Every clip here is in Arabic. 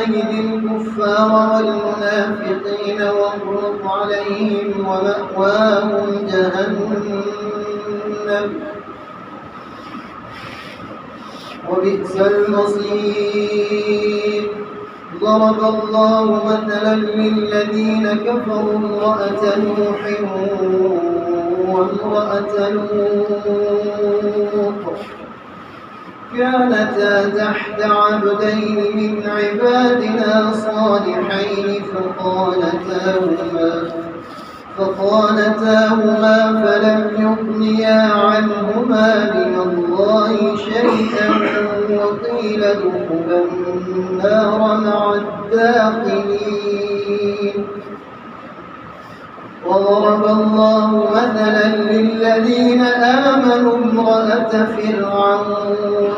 جاهد الكفار والمنافقين واغلظ عليهم ومأواهم جهنم وبئس المصير. ضرب الله مثلا للذين كفروا امرأة نوح وامرأة لوط كانتا تحت عبدين من عبادنا صالحين فخانتاهما فلم يغنيا عنهما من الله شيئا وقيل ادخلا النار مع الداخلين. وضرب الله مثلا للذين آمنوا امرأة فرعون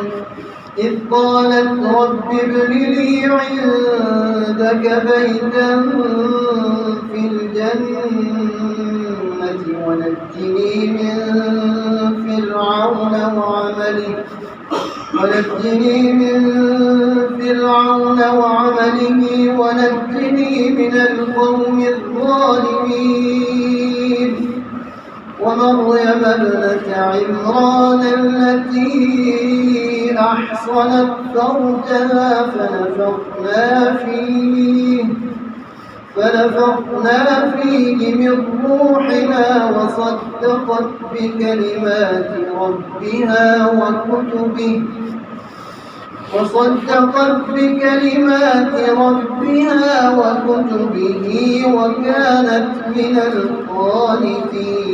إذ قالت رب ابن لي عندك بيتا في الجنة ونجني من فرعون وعمله ونجني من القوم الظالمين. ومريم ابنة عمران التي أحصنت فرجها فنفخنا فيه من روحنا وصدقت بكلمات ربها وكتبه وكانت من القانتين.